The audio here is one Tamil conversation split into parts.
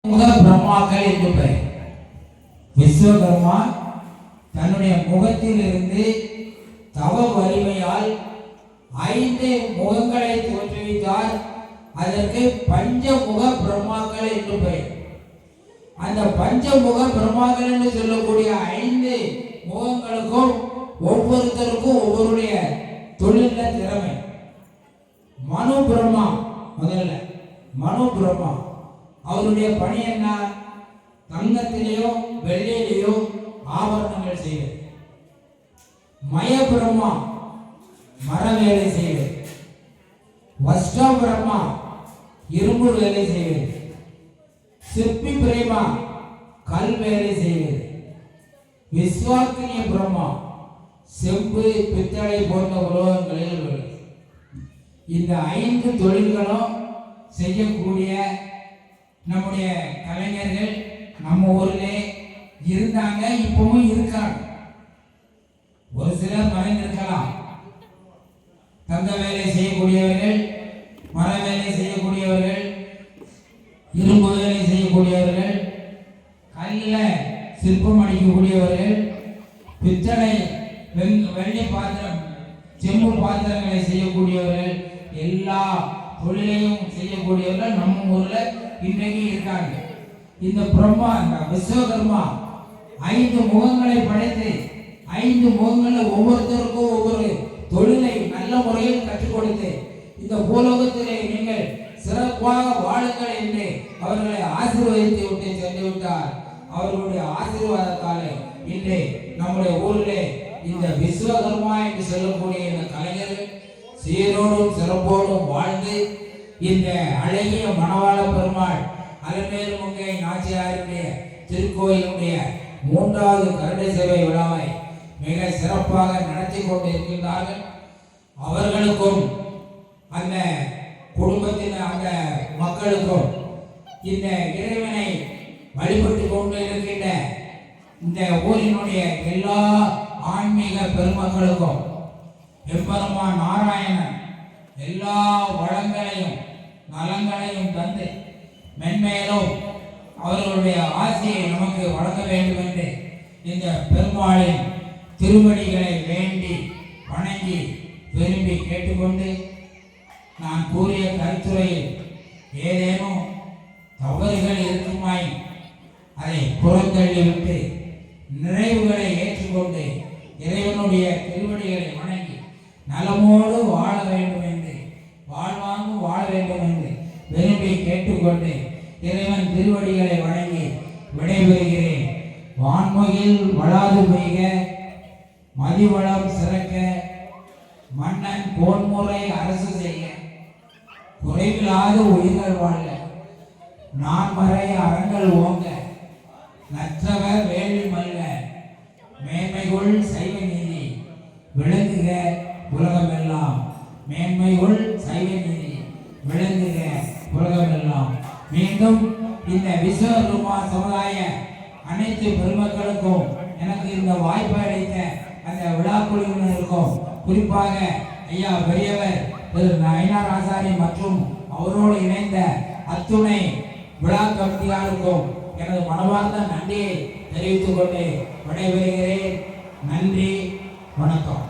முக பிரம்மாக்கள் என்று பெயர். விஸ்வகர்மா தன்னுடைய முகத்தில் இருந்து தவ வலிமையால் 5 முகங்களை தோற்றுவித்தார். அதற்கு பஞ்சமுக பிரம்மாக்கள் என்று பெயர். அந்த பஞ்சமுக பிரம்மாக்கள் என்று சொல்லக்கூடிய 5 முகங்களுக்கும் ஒவ்வொருத்தருக்கும் ஒவ்வொருடைய தொழில திறமை. மனு பிரம்மா முதல்ல மனு பிரம்மா அவருடைய பணி என்ன? தங்கத்திலேயோ வெள்ளியிலேயோ ஆபரணங்கள் செய்வது. மய பிரம்மா மர வேலை செய்வது. வஷ்ட பிரம்மா இரும்பு வேலை செய்வது. சிற்பி பிரம்மா கல் வேலை செய்வது. விஸ்வாக்கினிய பிரம்மா செம்பு பித்தளை போன்ற உலோகங்களில் உள்ளது. இந்த 5 தொழில்களும் செய்யக்கூடிய நம்முடைய கலைஞர்கள் நம்ம ஊரிலே இருந்தாங்க, இப்பவும் இருக்காங்க. ஒரு சிலர் மறைந்திருக்கலாம். தங்க வேலை செய்யக்கூடியவர்கள், மர வேலை செய்யக்கூடியவர்கள், இரும்பு வேலை செய்யக்கூடியவர்கள், கல்லில் சிற்பம் அடிக்கக்கூடியவர்கள், பித்தளை வெள்ளி பாத்திரம் செம்பு பாத்திரங்களை செய்யக்கூடியவர்கள், எல்லா தொழிலையும் செய்யக்கூடியவர்கள் நம்ம ஊர்ல இன்றைக்கு இருக்காங்க. இந்த பிரம்மா இந்த விஸ்வகர்மா 5 முகங்களை படைத்து 5 முகங்களை ஒவ்வொருத்தருக்கும் ஒவ்வொரு தொழிலை நல்ல முறையில் கற்றுக் கொடுத்து இந்த பூலோகத்திலே நீங்கள் சிறப்பாக வாழுங்கள் என்று அவர்களை ஆசீர்வதித்து விட்டு சென்று விட்டார். அவர்களுடைய ஆசீர்வாதத்தாலே இன்று நம்முடைய ஊரிலே இந்த விஸ்வகர்மா என்று சொல்லக்கூடிய இந்த கலைஞர்கள் சீரோடும் சிறப்போடும் வாழ்ந்து இந்த அழகிய மணவாள பெருமாள் அலமேலுமங்கை நாச்சியாருடைய திருக்கோயிலுடைய 3வது கருணை சேவை விழாவை மிக சிறப்பாக நடத்தி கொண்டு இருக்கின்றார்கள். அவர்களுக்கும் அந்த குடும்பத்தின் அந்த மக்களுக்கும் இந்த இறைவனை வழிபட்டு கொண்டு இருக்கின்ற இந்த ஊரினுடைய எல்லா ஆன்மீக பெருமக்களுக்கும் எம்பெருமான் நாராயணன் எல்லா வளங்களையும் நலங்களையும் தந்து மென்மேலும் அவர்களுடைய ஆசையை நமக்கு வழங்க வேண்டும் என்று இந்த பெருமாளின் திருவடிகளை வேண்டி வணங்கி விரும்பி கேட்டுக்கொண்டு நான் கூறிய கருத்துரையில் ஏதேனும் தவறுகள் இருக்குமாய் அதை புறந்தள்ளிவிட்டு நிறைவுகளை ஏற்றுக்கொண்டு இறைவனுடைய திருவடிகளை வணங்கி நலமோடு வாழ வேண்டும் என்று வாழ்வாங்கு வாழ வேண்டும் என்று விரும்பி கேட்டுக்கொண்டு இறைவன் திருவடிகளை வணங்கி விடைபெறுகிறேன். வான்மொழியில் வளாது பெய்க, மதிவளம் சிறக்க, மன்னன் கோன்முறை அரசு செய்ய, குறைவில்லாத உயிர்கள் வாழ, நான்மறை அறங்கள் ஓங்க, நற்றவர் வேள்வி மல்ல, மேன்மைகுள் சைவ நீதி விளங்குக உலகமெல்லாம். மேன்மைகுள் சைவ நீதி விளங்குக உலகமெல்லாம். மீண்டும் இந்த விஸ்வகர்மா சமுதாய அனைத்து பெருமக்களுக்கும் எனக்கு இந்த வாய்ப்பை அளித்த அந்த விழா குழுவினருக்கும் குறிப்பாக ஐயா பெரியவர் திரு நயினார் ஆசாரி மற்றும் அவரோடு இணைந்த அத்துணை விழா கமிட்டியாருக்கும் எனது மனமார்ந்த நன்றியை தெரிவித்துக் கொண்டு விடைபெறுகிறேன். நன்றி, வணக்கம்.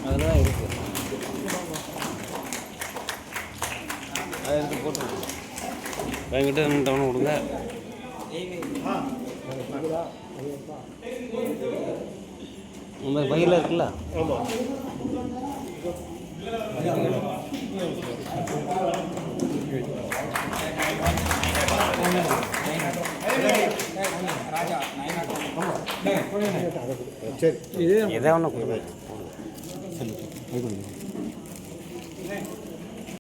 அதெல்லாம் இருக்கு. அதை எடுத்து போட்டு என்கிட்ட 2 டவுன் கொடுங்க. உங்கள் பையில் இருக்குல்ல? ஆமாம். சரி, இதே ஒன்று கொடுங்க.